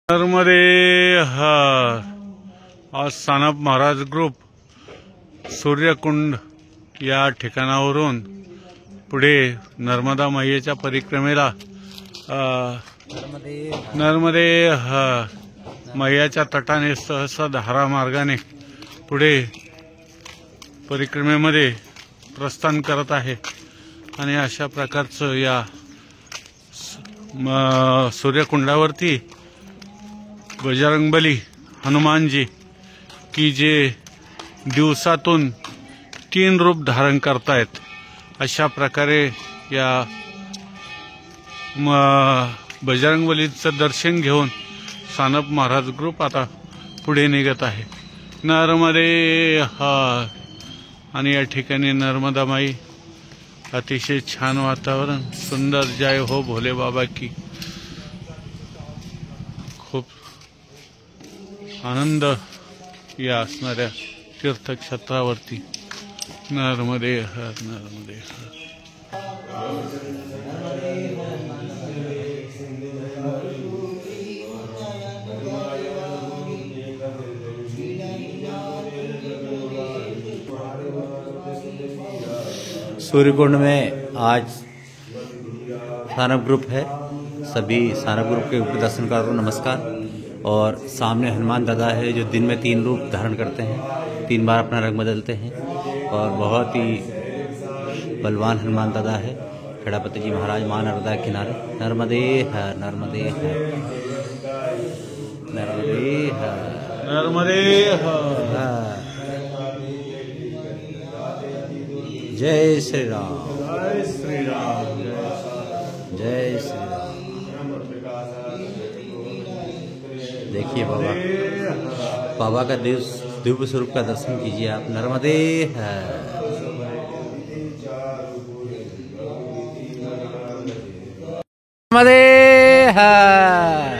नर्मदे हर। आज सानप महाराज ग्रुप सूर्यकुंड या ठिकाणावरून पुढे नर्मदा मैयेच्या परिक्रमेला नर्मदे हर मैयाच्या तटाने सहसा धारा मार्गाने पुढे परिक्रमेमध्ये प्रस्थान करत आहे आणि अशा प्रकारचं या सूर्यकुंडावरती बजरंगबली हनुमानजी की जे दिवसातून 3 रूप धारण करतायत, अशा प्रकारे या बजरंगबलीचं दर्शन घेऊन सानप महाराज ग्रुप आता पुढे निघत आहे। नर्मदे हर। आणि या ठिकाणी नर्मदा माई, अतिशय छान वातावरण, सुंदर, जय हो भोले बाबा की। खूप आनंद या असणाऱ्या तीर्थक्षेत्रावरती। नर्मदे हर, नर्मदे हर। सूर्यकुंड में आज सानप ग्रुप है। सभी सानप ग्रुप के दर्शनकारों को नमस्कार। और सामने हनुमान दादा है जो दिन में 3 रूप धारण करते हैं, 3 बार अपना रंग बदलते हैं और बहुत ही बलवान हनुमान दादा है। खेड़ापति जी महाराज मां नर्मदा के किनारे। नर्मदे हर, नर्मदे हर, नर्मदे हर, नर्मदे हर। जय श्री राम, जय श्री राम, जय श्री राम। देखिए बाबा का दिव्य स्वरूप का दर्शन कीजिए आप। नर्मदे हर। नर्मदे हर।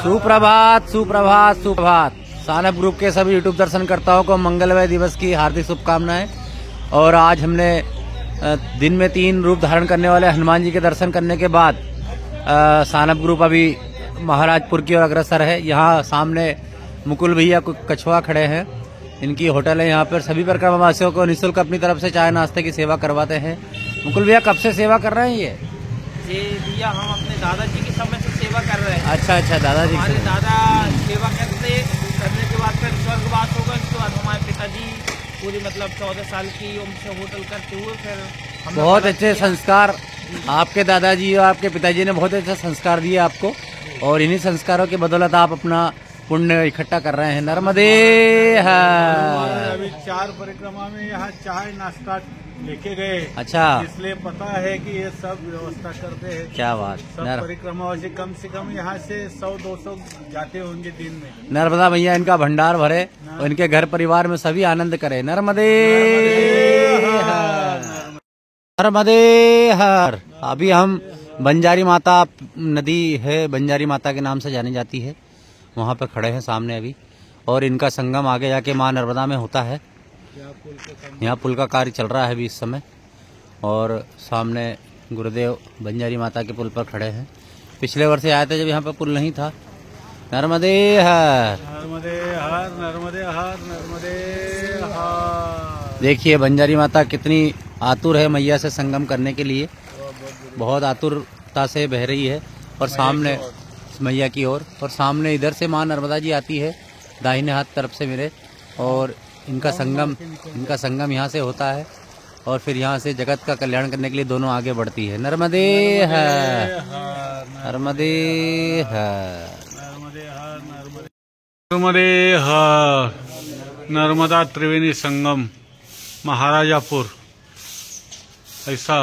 सुप्रभात, सुप्रभात, सुप्रभात। सानप ग्रुप के सभी यूट्यूब दर्शनकर्ताओं को मंगलमय दिवस की हार्दिक शुभकामनाएं। और आज हमने दिन में 3 रूप धारण करने वाले हनुमान जी के दर्शन करने के बाद सानप ग्रुप अभी महाराजपुर की ओर अग्रसर है। यहाँ सामने मुकुल भैया कछुआ खड़े हैं, इनकी होटल है। यहाँ पर सभी परिक्रमावासियों को निःशुल्क अपनी तरफ से चाय नाश्ते की सेवा करवाते हैं। मुकुल भैया कब से सेवा कर रहे हैं ये भैया? हम अपने दादाजी के समय से सेवा कर रहे हैं। अच्छा, दादाजी। हमारे दादा सेवा करने के बाद फिर स्वर्गवास होगा। इसके बाद हमारे पिताजी पूरी मतलब 14 साल की उम्र से होटल करते हुए फिर बहुत अच्छे संस्कार आपके दादाजी और आपके पिताजी ने बहुत अच्छे संस्कार दिए आपको, और इन्हीं संस्कारों के बदौलत आप अपना पुण्य इकट्ठा कर रहे हैं। नर्मदे हर। अभी 4 परिक्रमा में यहाँ चाय नाश्ता लेके गए। अच्छा, इसलिए पता है कि ये सब व्यवस्था करते हैं। क्या बात। सब परिक्रमावासी कम से कम यहाँ से 100-200 जाते होंगे दिन में। नर्मदा भैया इनका भंडार भरे और इनके घर परिवार में सभी आनंद करे। नर्मदे हर, नर्मदे हर। अभी हम बंजारी माता नदी है, बंजारी माता के नाम से जानी जाती है, वहाँ पर खड़े हैं सामने अभी। और इनका संगम आगे जाके मां नर्मदा में होता है। यहाँ पुल का कार्य चल रहा है अभी इस समय। और सामने गुरुदेव बंजारी माता के पुल पर खड़े हैं। पिछले वर्ष आए थे जब यहाँ पर पुल नहीं था। नर्मदे हर, नर्मदे हर, नर्मदे हर, नर्मदे हर। देखिए बंजारी माता कितनी आतुर है मैया से संगम करने के लिए, बहुत आतुरता से बह रही है। और सामने मैया की ओर, और सामने इधर से मां नर्मदा जी आती है दाहिने हाथ तरफ से मेरे। और इनका संगम यहाँ से होता है और फिर यहाँ से जगत का कल्याण करने के लिए दोनों आगे बढ़ती है। नर्मदे हर, नर्मदे हर, नर्मदे हर। नर्मदा त्रिवेणी संगम महाराजापुर, ऐसा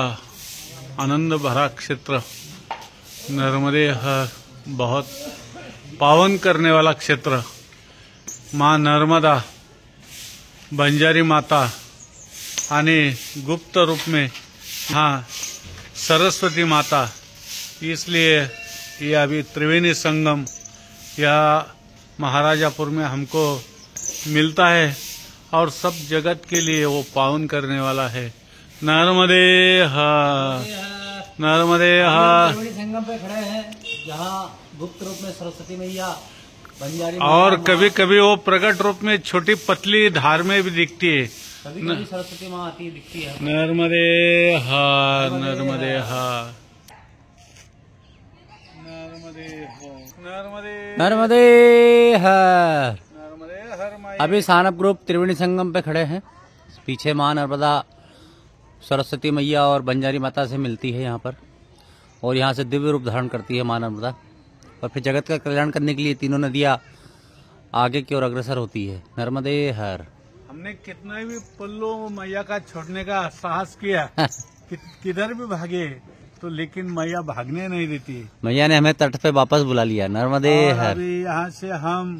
आनंद भरा क्षेत्र नर्मदे हर, बहुत पावन करने वाला क्षेत्र। मां नर्मदा, बंजारी माता आणि गुप्त रूप में हाँ सरस्वती माता, इसलिए ये अभी त्रिवेणी संगम या महाराजापुर में हमको मिलता है और सब जगत के लिए वो पावन करने वाला है। नर्मदे हर, नर्मदे हर। संगम पे खड़े हैं जहाँ गुप्त रूप में सरस्वती मैया, बंजारी और मैया, कभी कभी वो प्रकट रूप में छोटी पतली धार में भी दिखती है। कभी कभी सरस्वती माँ आती दिखती है। नर्मदे हर, नर्मदे हर, नर्मदे हर, नर्मदे नर्मदे हर। नर्मदे हर माई। अभी सानप ग्रुप त्रिवेणी संगम पे खड़े हैं। पीछे माँ नर्मदा सरस्वती मैया और बंजारी माता से मिलती है यहाँ पर, और यहाँ से दिव्य रूप धारण करती है माँ नर्मदा, और फिर जगत का कल्याण करने के लिए तीनों नदियाँ आगे की ओर अग्रसर होती है। नर्मदे हर। हमने कितना भी पल्लू मैया का छोड़ने का साहस किया, किधर भी भागे तो, लेकिन मैया भागने नहीं देती। मैया ने हमें तट पे वापस बुला लिया। नर्मदे और हर। अभी यहाँ से हम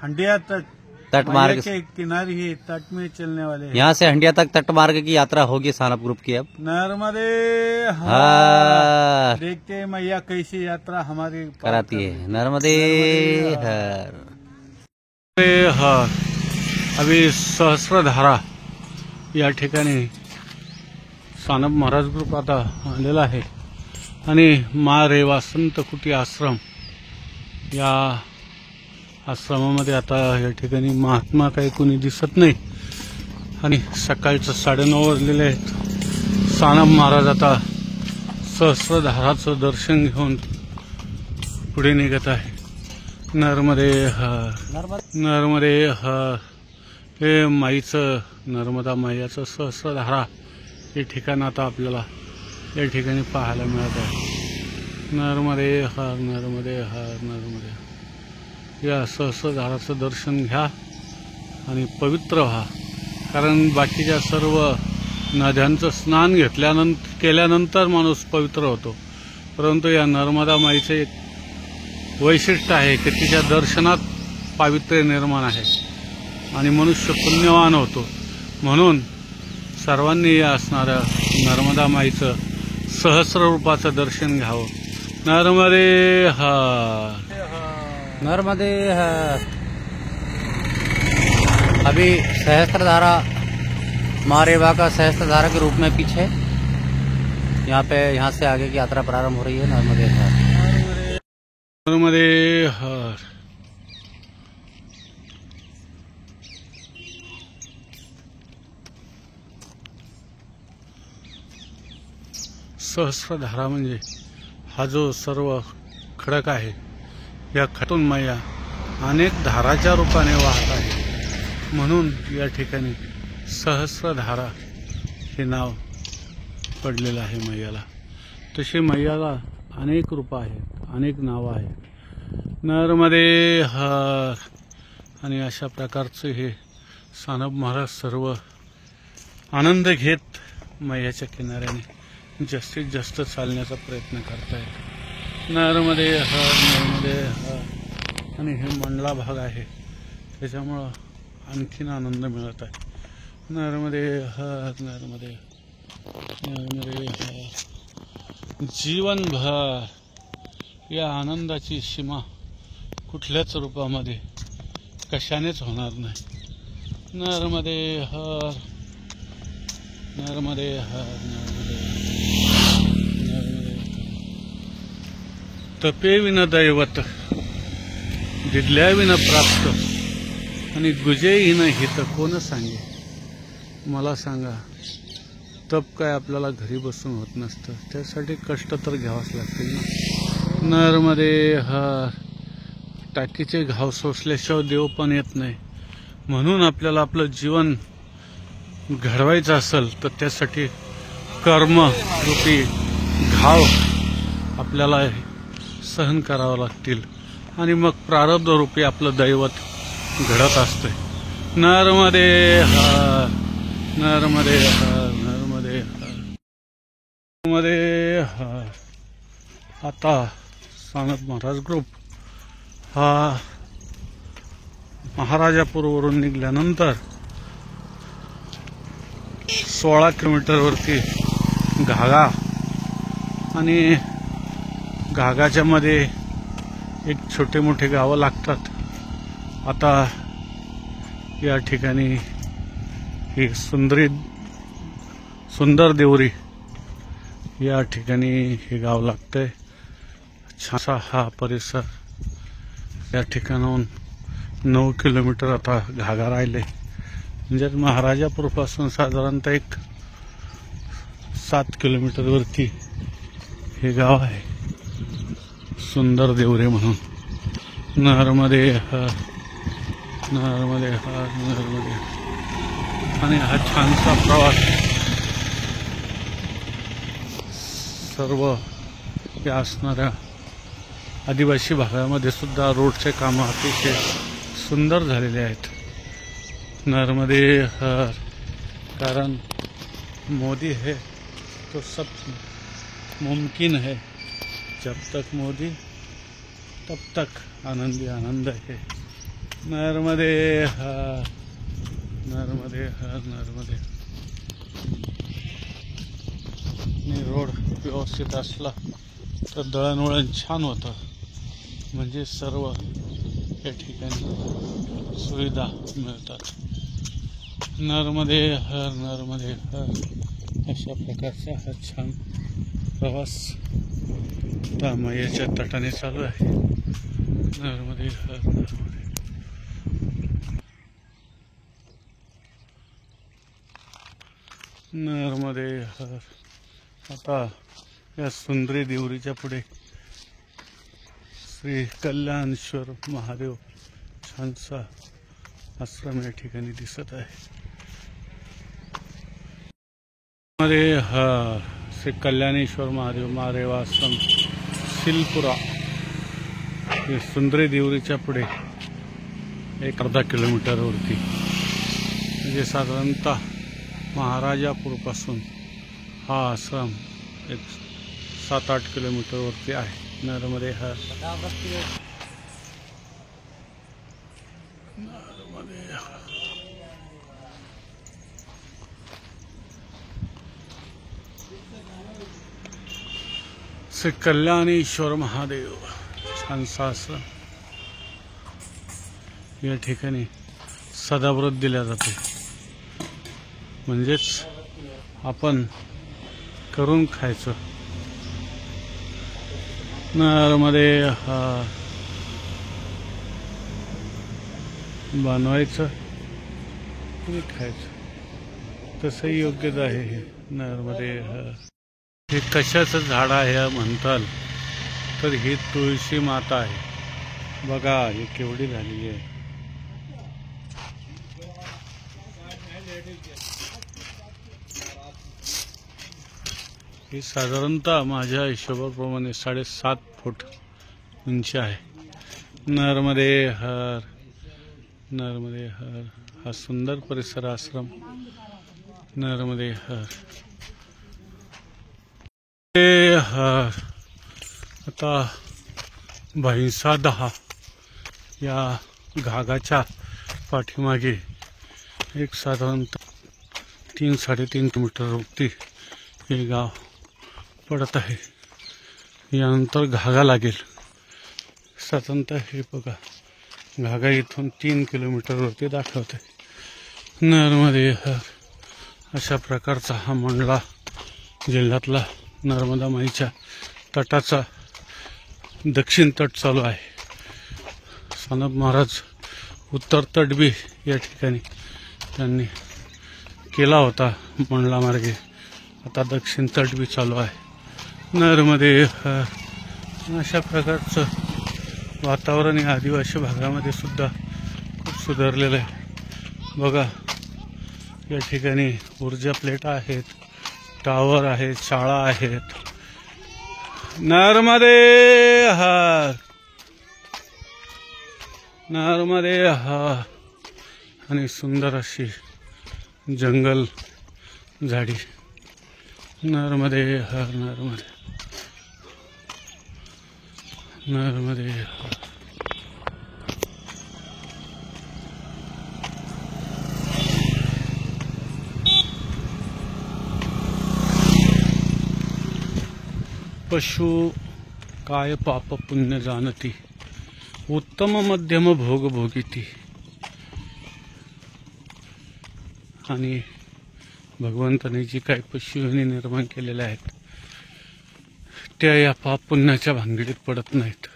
हंडिया तट तटमार्ग के किनारे ही तट में चलने वाले हैं। यहाँ से हंडिया तक तटमार्ग की यात्रा होगी सानप ग्रुप की अब। नर्मदे हर। हर देखते हैं मैया कैसी यात्रा हमारी कराती है। नर्मदे हर। हर। अभी सहस्रधारा या ठिकाणी सानप महाराज ग्रुप आता आलेला आहे आणि मा रेवा संत कुटी आश्रम या आश्रमामध्ये आता या ठिकाणी महात्मा काही कोणी दिसत नाही आणि सकाळचं 9:30 वाजलेले आहेत। सानप महाराज आता सहस्रधाराचं दर्शन घेऊन पुढे निघत आहे। नर्मदे हर, नर्मदे हर। हे माईचं, नर्मदा माईचं सहस्रधारा हे ठिकाण आता आपल्याला या ठिकाणी पाहायला मिळत आहे। नर्मदे हर, नर्मदे हर, नर्मदे हर। या सहस्रधाराचं दर्शन घ्या आणि पवित्र व्हा, कारण बाकीच्या सर्व नद्यांचं स्नान केल्यानंतर माणूस पवित्र होतो, परंतु या नर्मदा माईचे एक वैशिष्ट्य आहे की तिच्या दर्शनात पावित्र्य निर्माण आहे आणि मनुष्य पुण्यवान होतो। म्हणून सर्वांनी या असणाऱ्या नर्मदा माईचं सहस्र रूपाचं दर्शन घ्यावं। नर्मदे हर, नर्मदे हर। अभी सहस्त्रधारा माँ रेवा का सहस्त्रधारा के रूप में पीछे यहाँ से आगे की यात्रा प्रारंभ हो रही है। नर्मदे हर, नर्मदे हर। सहस्रधारा म्हणजे हा जो सर्व खडक आहे, या खडकातून मैया अनेक धाराच्या रूपाने वाहत आहे, म्हणून या ठिकाणी सहस्रधारा हे नाव पडलेलं आहे मैयाला। तसे मैयाला अनेक रूप आहेत, अनेक नावं आहेत। नर्मदे हर। आणि अशा प्रकारचे हे सानप महाराज सर्व आनंद घेत मैयाच्या किनाऱ्याने जास्तीत जास्त चालण्याचा प्रयत्न करतायत। नर्मदे हर, नर्मदे हर। आणि हे मंडला भाग आहे, त्याच्यामुळं आणखीन आनंद मिळत आहे। नर्मदे हर, नर्मदे, नर्मदे हर। जीवनभर या आनंदाची सीमा कुठल्याच रूपामध्ये कशानेच होणार नाही। नर्मदे हर, नर्मदे हर, नर्मदे हर, नर्मदे हर। तपे विन दैवत, दिदल्या विन प्राप्त, आणि गुजे हिन हित कोण सांगे। मला सांगा, तप काय आपल्याला घरी बसून होत नसतं, त्यासाठी कष्ट तर घ्यावंच लागतील ना। नर्मदे हर। टाकीचे घाव सोसल्याशिवाय देव पण येत नाही, म्हणून आपल्याला आपलं जीवन घडवायचं असेल तर त्यासाठी कर्म रूपी घाव आपल्याला सहन करावं लागतील, आणि मग प्रारब्ध रूपी आपलं दैवत घडत असते। नर्मदे हर, नर्मदे हर, नर्मदे हर, नर्मदे हर। आता सानप महाराज ग्रुप हा महाराजापूरवरून निघाल्यानंतर 16 किलोमीटरवरती घागा, आणि घागाच्या मध्ये एक छोटे मोठे गावं लागतात। आता या ठिकाणी ही सुंदर देवरी या ठिकाणी हे गाव लागतंय। छानसा हा परिसर. या ठिकाणाहून 9 किलोमीटर आता घागा राहिले. म्हणजे महाराजापूरपासून साधारणतः एक 7 किलोमीटर वरती हे गाव आहे, सुंदर देवरे म्हणून. नर्मदे हर, नर्मदे हर, नर्मदे. आणि हा छानसा प्रवास सर्व या असणाऱ्या आदिवासी भागामध्ये सुद्धा रोडचे कामं अतिशय सुंदर झालेले आहेत. नर्मदे हर. कारण मोदी है तो सब मुमकिन है, जब तक मोदी तब तक आनंदी आनंद है. नर्मदे हर, नर्मदे हर, नर्मदे. रोड व्यवस्थित असला तर दळणवळण छान होतं. म्हणजे सर्व या ठिकाणी सुविधा मिळतात. नर्मदे हर, नर्मदे हर. अशा प्रकारचा हा छान प्रवास तामयाच्या तटाने चालू आहे. नर्मदे हर, नर्मदे. नर्मदे हर. आता या सुंदरी देवरीच्या पुढे श्री कल्याणेश्वर महादेव छानसा आश्रम या ठिकाणी दिसत आहे. नर्मदे हर. श्री कल्याणेश्वर महादेव महादेव आश्रम सिलपुरा. हे सुंदरी देवरीच्या पुढे एक अर्धा किलोमीटरवरती, म्हणजे साधारणतः महाराजापूरपासून हा आश्रम एक 7-8 किलोमीटरवरती आहे. नर्मदे हर, नर्मदे हर. श्री कल्याणेश्वर महादेव छानसा आश्रम. या ठिकाणी सदाव्रत दिल्या जाते. म्हणजेच आपण करून खायचं. नर्मदे हर. बनवायचं आणि खायचं, तसंही योग्यच आहे हे. नर्मदे हर. हे कशाचं झाड आहे म्हणताल तर ही तुळशी माता आहे. बघा ही केवढी झालेली आहे. ही साधारणतः माझ्या हिशोबाप्रमाणे 7.5 फूट उंची आहे. नर्मदे हर, नर्मदे हर. हा सुंदर परिसर आश्रम. नर्मदे हर, हर. आता भैंसा 10 या घागाच्या पाठीमागे एक साधारणतः 3-3.5 किलोमीटरवरती हे गाव पडत आहे. यानंतर घागा लागेल. साधारणतः हे बघा, घागा इथून 3 किलोमीटरवरती दाखवते. नर्मदे हर. अशा प्रकारचा हा मंडला जिल्ह्यातला नर्मदा माईच्या तटाचा दक्षिण तट चालू आहे. सानप महाराज उत्तर तट बी या ठिकाणी त्यांनी केला होता मंडला मार्गे. आता दक्षिण तट बी चालू आहे. नर्मदे हर. अशा प्रकारचं वातावरण या आदिवासी भागामध्ये सुद्धा खूप सुधारलेलं आहे. बघा या ठिकाणी ऊर्जा प्लेट आहेत, टावर आहेत, शाळा आहेत. नर्मदे हर, नर्मदे हर. आणि सुंदर अशी जंगल झाडी. नर्मदे हर, नर्मदे, नर्मदे हर. पशु काय पाप पुण्य जाणती, उत्तम मध्यम भोग भोगिती. आणि भगवंताने जी काही पशुयोनी निर्माण केलेल्या आहेत त्या या पाप पुण्याच्या भानगडीत पडत नाहीत.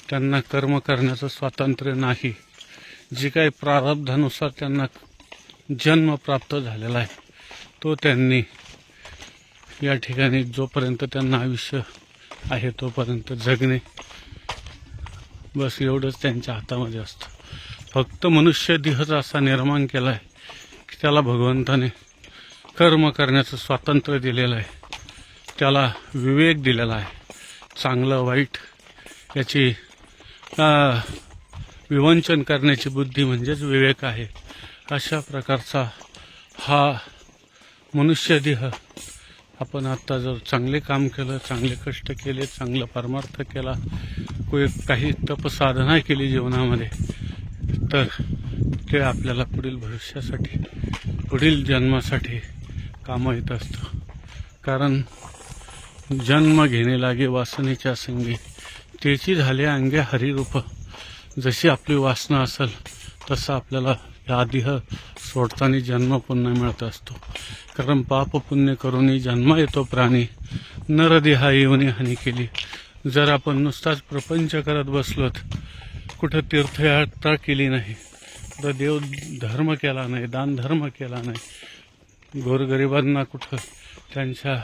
त्यांना कर्म करण्याचं स्वातंत्र्य नाही. जी काही प्रारब्धानुसार त्यांना जन्म प्राप्त झालेला आहे तो त्यांनी या ठिकाणी जोपर्यंत त्यांना आयुष्य आहे तोपर्यंत जगणे, बस एवढंच त्यांच्या हातामध्ये असतं. फक्त मनुष्य देहच असा निर्माण केला आहे की त्याला भगवंताने कर्म करण्याचं स्वातंत्र्य दिलेलं आहे, त्याला विवेक दिलेला आहे. चांगलं वाईट याची विवंचन करण्याची बुद्धी म्हणजेच विवेक आहे. अशा प्रकारचा हा मनुष्य देह आपण आत्ता जर चांगले काम केलं, चांगले कष्ट केले, चांगला परमार्थ केला, काही तपसाधना केली जीवनामध्ये, तर ते आपल्याला पुढील भविष्यासाठी, पुढील जन्मासाठी कामं येत असतं. कारण जन्म घेणे लागे वासनेच्या संगी, त्याची झाले अंगे हरिरूप. जशी आपली वासना असेल तसं आपल्याला या देह सोडताना जन्म पुन्हा मिळत असतो. कारण पाप पुण्य करून जन्म येतो प्राणी, नरदेहा येऊन हानी केली. जर आपण नुसताच प्रपंच करत बसलोत, कुठं तीर्थयात्रा केली नाही, तर देव धर्म केला नाही, दान धर्म केला नाही, गोरगरिबांना कुठं त्यांच्या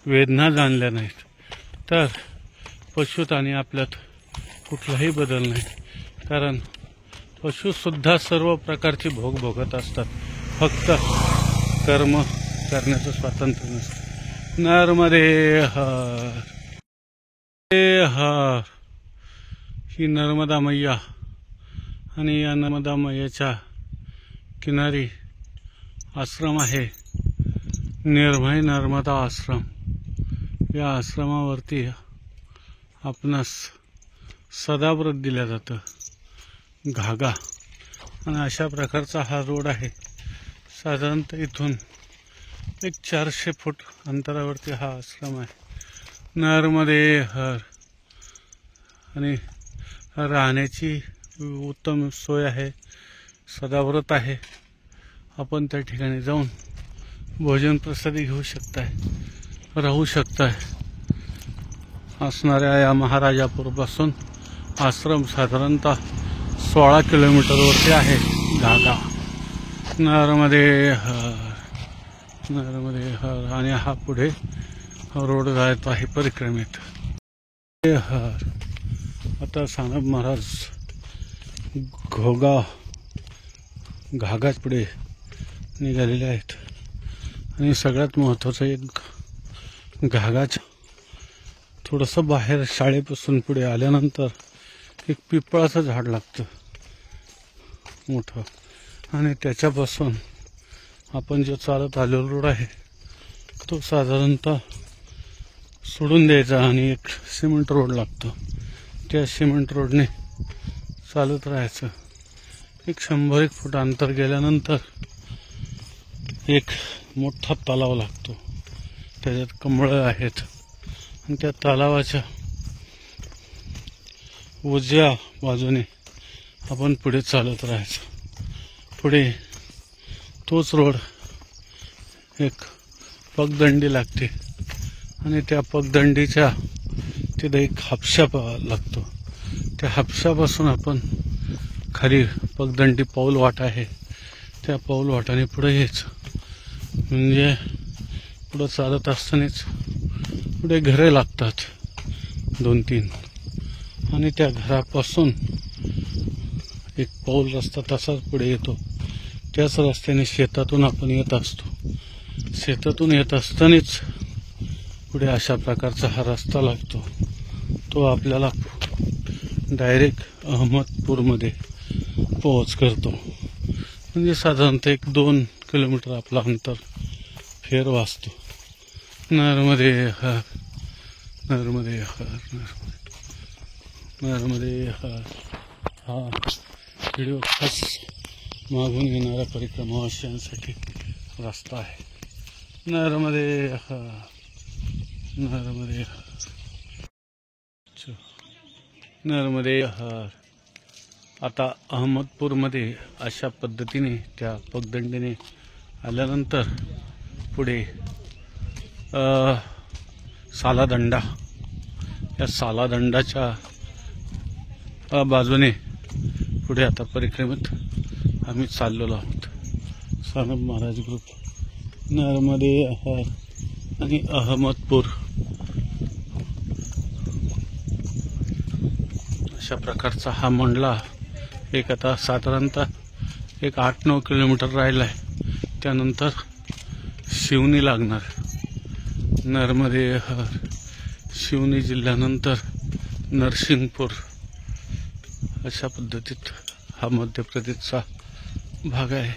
वेदना जाणल्या नाहीत, तर पशुत आणि आपल्यात कुठलाही बदल नाही. कारण पशुसुद्धा सर्व प्रकारचे भोग भोगत असतात, फक्त कर्म करण्याचं स्वातंत्र्य नसतं. नर्मदे हर हर. ही नर्मदा मैया आणि या नर्मदा मैयाच्या किनारी आश्रम आहे, निर्भय नर्मदा आश्रम. या आश्रमावरती आपणास सदाव्रत दिल्या जातं, घागा. आणि अशा प्रकारचा हा रोड आहे. साधारणतः इथून 400 फूट अंतरावरती हा आश्रम आहे. नर्मदे हर. आणि राहण्याची उत्तम सोय आहे, सदाव्रत आहे. आपण त्या ठिकाणी जाऊन भोजन प्रसादी घेऊ शकताय, राहू शकताय. असणाऱ्या या महाराजापूरपासून आश्रम साधारणतः 16 किलोमीटरवरती आहे. घागा. नर्मदे हर, नर्मदे हर. आणि हा पुढे रोड जात आहे परिक्रमेत. हर. आता सानप महाराज घागाच पुढे निघालेले आहेत. आणि सगळ्यात महत्त्वाचं एक घागाच थोडंसं बाहेर शाळेपासून पुढे आल्यानंतर एक पिंपळाचं झाड लागतं मोठं, आणि त्याच्यापासून आपण जो चालत आलेला रोड आहे तो साधारणतः सोडून द्यायचा आणि एक सिमेंट रोड लागतो. त्या सिमेंट रोडने चालत राहायचं. एक 100-1 फूट अंतर गेल्यानंतर एक मोठा तलाव लागतो, त्याच्यात कमळं आहेत. आणि त्या तलावाच्या उजव्या बाजूने आपण पुढे चालत राहायचं. पुढे तोच रोड एक पगदंडी लागते आणि त्या पगदंडीच्या तिथे एक हापशा लागतो. त्या हापशापासून आपण खाली पगदंडी पाऊल वाट आहे, त्या पाऊल वाटाने पुढे यायचं. म्हणजे पुढं चालत असतानाच पुढे घरे लागतात 2-3, आणि त्या घरापासून एक पाऊल रस्ता तसाच पुढे येतो. त्याच रस्त्याने शेतातून आपण येत असतो. शेतातून येत असतानाच पुढे अशा प्रकारचा हा रस्ता लागतो. तो आपल्याला डायरेक्ट अहमदपूरमध्ये पोहोच करतो. म्हणजे साधारणतः 1-2 किलोमीटर आपला अंतर फेर वाचतो. नर्मदे हर, नर्मदे हर, नर्मदे हर. हा व्हिडिओ खास मागून येणाऱ्या परिक्रमावासियांसाठी रस्ता आहे. नर्मदे हर, नर्मदे हर, नर्मदे हर. आता अहमदपूरमध्ये अशा पद्धतीने त्या पगदंडीने आल्यानंतर पुढे सालादंडा या सालादंडाच्या बाजूने पुढे आता परिक्रमेत आम्ही चाललेलो आहोत. सानप महाराज ग्रुप नर्मदे आणि अहमदपूर अशा प्रकारचा हा मंडला एक आता साधारणतः एक 8-9 किलोमीटर राहिला आहे. त्यानंतर शिवनी लागणार. नर्मदे शिवनी जिल्ह्यानंतर नरसिंगपूर अशा पद्धतीत हा मध्य प्रदेशचा भाग आहे.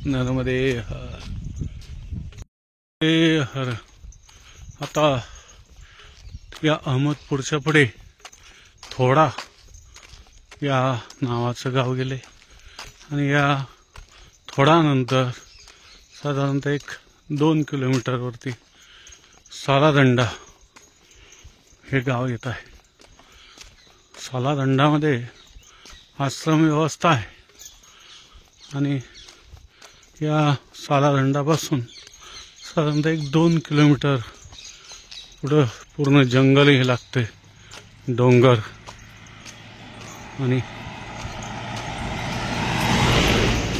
नर्मदे हर. आता या अहमदपूरच्या पुढे थोडा या नावाचं गाव गेले आणि या थोडा नंतर साधारणतः 1-2 किलोमीटरवरती सालादंडा हे गाव येत आहे. सालादंडामध्ये आश्रम व्यवस्था आहे आणि या सालादंडापासून साधारणतः 1-2 किलोमीटर पुढं पूर्ण जंगलही लागते, डोंगर आणि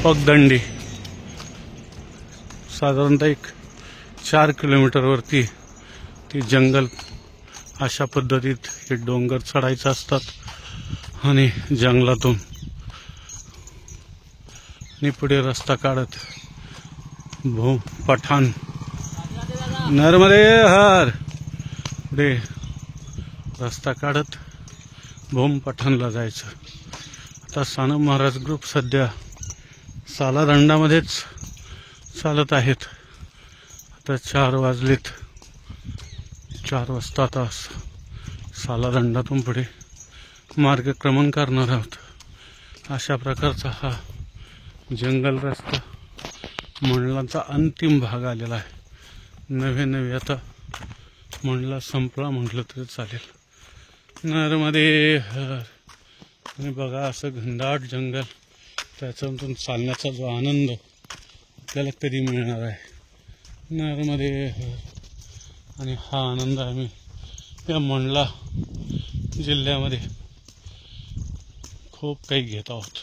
पगदंडी. साधारणतः 4 किलोमीटरवरती ते जंगल अशा पद्धतीत हे डोंगर चढायचे असतात आणि जंगलातून आणि पुढे रस्ता काढत पठाण नर्मदे हर पुढे रस्ता काढत पठाणला जायचं. आता सानप महाराज ग्रुप सध्या सालादंडामध्येच चालत आहेत. आता 4 वाजलेत. 4 वाजता आता सालादंडातून पुढे मार्गक्रमण करणार आहोत. अशा प्रकारचा हा जंगल रस्ता मंडलाचा अंतिम भाग आलेला आहे. नवे आता मंडला संपला म्हटलं तरी चालेल. नर्मदे आणि बघा असं घनदाट जंगल, त्याच्यातून चालण्याचा जो आनंद आपल्याला कधी मिळणार आहे. नर्मदे आणि हा आनंद आम्ही या मंडला जिल्ह्यामध्ये खूप काही घेत आहोत.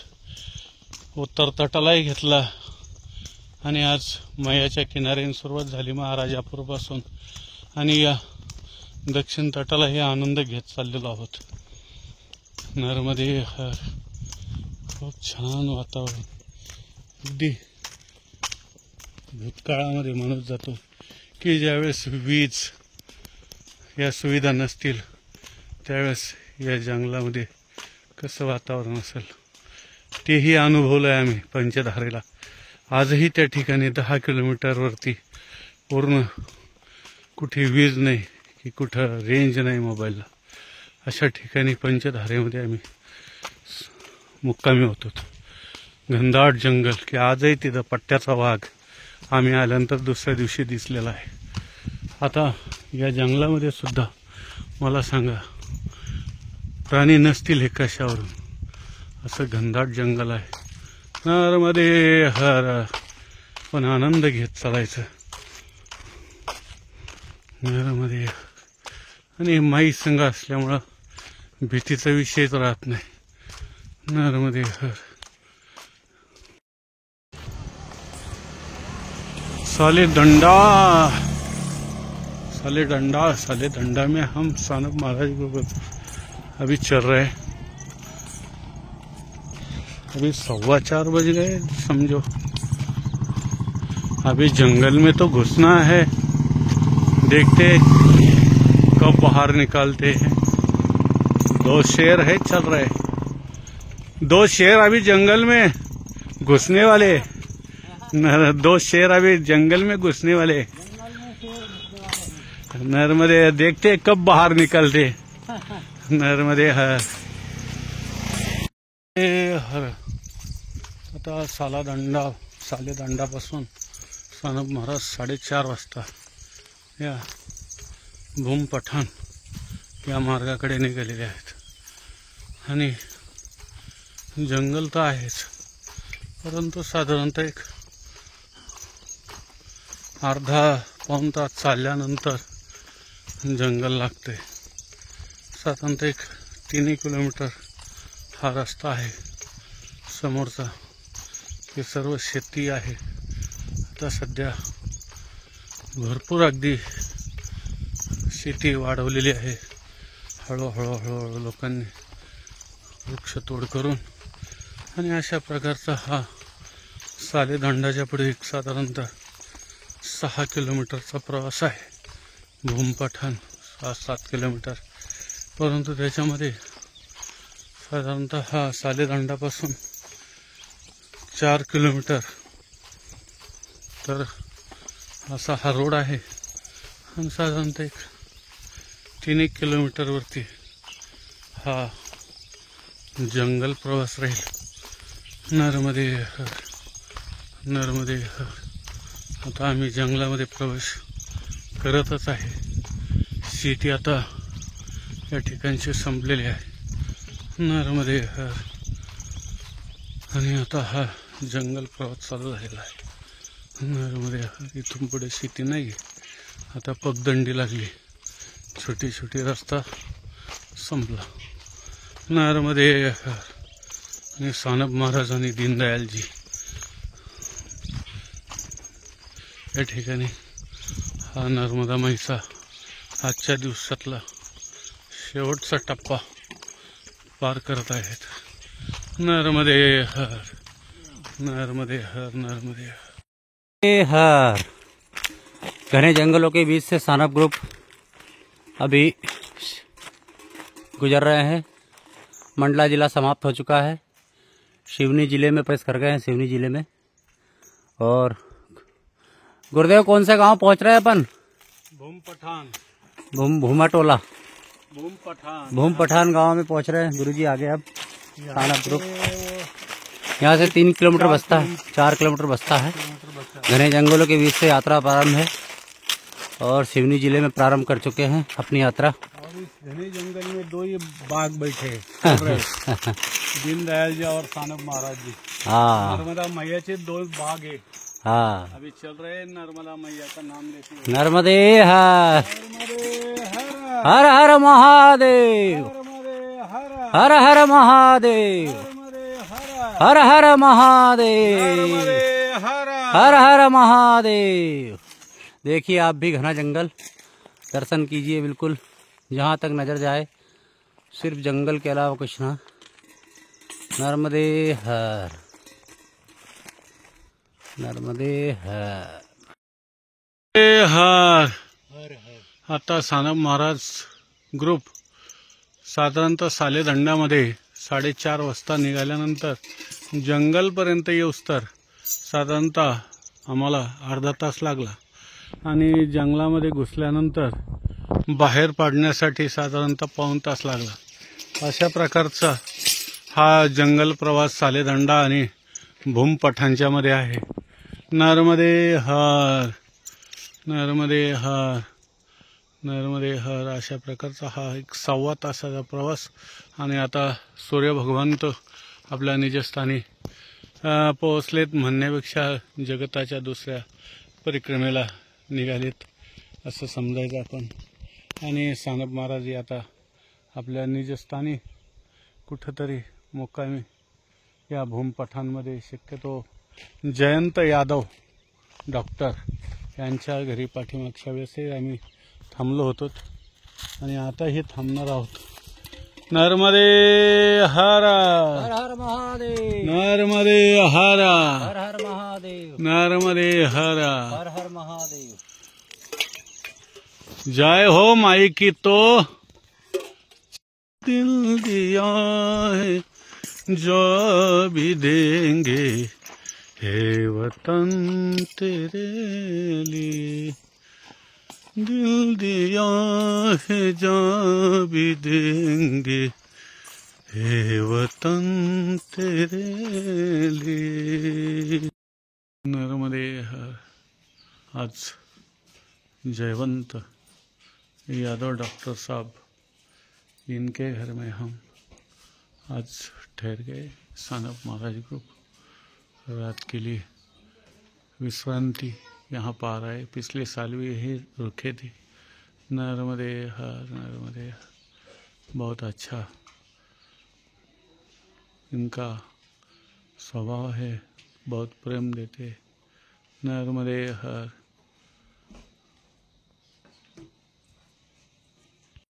उत्तर तटालाही घेतला आणि आज मयाच्या किनाऱ्याने सुरुवात झाली महाराजापूरपासून आणि या दक्षिण तटाला हे आनंद घेत चाललेलो आहोत. नर्मदे हर. खूप छान वातावरण. अगदी भूतकाळामध्ये म्हणत जातो की ज्यावेळेस वीज या सुविधा नसतील त्यावेळेस या जंगलामध्ये कसं वातावरण असेल तेही अनुभवलं आहे आम्ही पंचधारेला. आजही त्या ठिकाणी 10 किलोमीटरवरती पूर्ण कुठे वीज नाही की कुठं रेंज नाही मोबाईलला, अशा ठिकाणी पंचधारेमध्ये आम्ही मुक्कामी होतो. घनदाट जंगल की आजही तिथं पट्ट्याचा वाघ आम्ही आल्यानंतर दुसऱ्या दिवशी दिसलेला आहे. आता या जंगलामध्ये सुद्धा मला सांगा प्राणी नसतील हे कशावरून, असं घनदाट जंगल आहे. नर्मदे हर. पण आनंद घेत चालायचं. नर्मदे आणि माई संघ असल्यामुळं भीतीचा विषयच राहत नाही. नर्मदे हर. साले डंडा में हम सानप महाराज को अभी चल रहे हैं. अभी 4:15 बज गए समझो. अभी जंगल में तो घुसना है, देखते कब बाहर निकालते हैं. 2 शेर है चल रहे, 2 शेर अभी जंगल में घुसने वाले. 2 शेर अभी जंगल में घुसने वाले. नर्मदे देखते कब बाहर निकलते. नर्मदे हर. आता सालेदंडापासून सानप महाराज 4:30 वाजता या पठाण या मार्गाकडे निघालेले आहेत. आणि जंगल तर आहेच, परंतु साधारणतः एक अर्धा-पाऊण तास चालल्यानंतर जंगल लागते. साधारणतः एक 3 किलोमीटर हा रस्ता आहे समोरचा. हे सर्व शेती आहे. आता सध्या भरपूर अगदी शेती वाढवलेली आहे. हळूहळू लोकांनी वृक्षतोड करून आणि अशा प्रकारचा हा सालेदांडाच्या पुढे एक साधारणतः 6 किलोमीटरचा प्रवास आहे. भूमपठाण 7 किलोमीटर, परंतु त्याच्यामध्ये साधारणतः हा सालेदांडापासून 4 किलोमीटर तर असा हा रोड आहे आणि साधारणतः एक 3-1 किलोमीटरवरती हा जंगल प्रवास राहील. नर्मदे आता आम्ही जंगलामध्ये प्रवेश करतच आहे. शेती आता या ठिकाणची संपलेली आहे. नर्मदे आणि आता हा जंगल प्रवास चालू झालेला आहे. नर्मदे इथून पुढे शेती नाही आहे. आता पगदंडी लागली. छोटी रस्ता संपला. नर्मदे आणि सानप महाराज आणि दीनदयालजी या ठिकाणी हा नर्मदा माईचा आजच्या दिवसातला शेवटचा टप्पा पार करत आहेत. नर्मदे हर, नर्मदे हर, नर्मदे हर. घने जंगलों के बीच से सानप ग्रुप अभी गुजर रहे हैं. मंडला जिला समाप्त हो चुका है. सिवनी जिले में प्रवेश कर गए हैं. सिवनी जिले में. और गुरुदेव कौन से गांव पहुंच रहे हैं अपन? भूमपठान. भूमाटोला भूमपठान. भूमपठान गांव में पहुंच रहे हैं गुरुजी. आगे अब सानप ग्रुप यहाँ से 3 किलोमीटर बचता है, 4 किलोमीटर बचता है. घने जंगलों के बीच से यात्रा प्रारंभ है और सिवनी जिले में प्रारंभ कर चुके हैं अपनी यात्रा. और इस घने जंगल में 2 ये बाघ बैठे हैं. दीनदयाल जी और सानप महाराज जी. हाँ नर्मदा मैया के 2 बाघ है. हाँ. अभी चल रहे हैं. नर्मदा मैया का नाम लेते हैं. नर्मदे हर. नर्मदे हर, हर हर महादेव. नर्मदे हर, हर हर महादेव. नर्मदे हर, हर हर महादेव. नर्मदे हर. हर हर महादेव. देखिए आप भी घना जंगल दर्शन कीजिए. बिल्कुल जहाँ तक नजर जाए सिर्फ जंगल के अलावा कुछ ना. नर्मदे हर, नर्मदे हर. हर. आता सानप महाराज ग्रुप साधारणतः सालेदांडामध्ये 4:30 वाजता निघाल्यानंतर जंगलपर्यंत येऊस तर साधारणतः आम्हाला अर्धा तास लागला. आणि जंगलामध्ये घुसल्यानंतर बाहेर पाडण्यासाठी साधारणतः पाऊण तास लागला. अशा प्रकारचा हा जंगल प्रवास सालेदांडा आणि भूमपठाणच्या मध्ये आहे. नर्मदे हर, नर्मदे हर, नर्मदे हर. अशा प्रकारचा हा एक 1.25 तासाचा प्रवास. आणि आता सूर्यभगवंत आपल्या निजस्थानी पोहोचलेत म्हणण्यापेक्षा जगताच्या दुसऱ्या परिक्रमेला निघालेत असं समजायचं आपण. आणि सानप महाराज आता आपल्या निजस्थानी कुठंतरी मुक्कामी या भूमपठाणमध्ये शक्यतो जयंत यादव डॉक्टर यांच्या घरी पाठीमागच्या वेळेसही आम्ही थांबलो होतो आणि आताही थांबणार आहोत. नर्मदे हर, हर हर महादेव. नर्मदे हर, हर हर महादेव. नर्मदे हर. हर हर महादेव. जय हो माई की तो दिल दिया है जो भी देंगे हे वतन तेरे लिए. दिल दिया है जो भी देंगे हे वतन तेरे लिए. नर्मदे हर. आज जयवंत यादव डॉक्टर साहब इनके घर में हम आज ठहर गए. सानप महाराज ग्रुप रात के लिए विश्रांति यहाँ पा रहे. पिछले साल भी यही रुके थे. नर्मदे हर, नर्मदे हर. बहुत अच्छा इनका स्वभाव है, बहुत प्रेम देते। नर्मदे हर।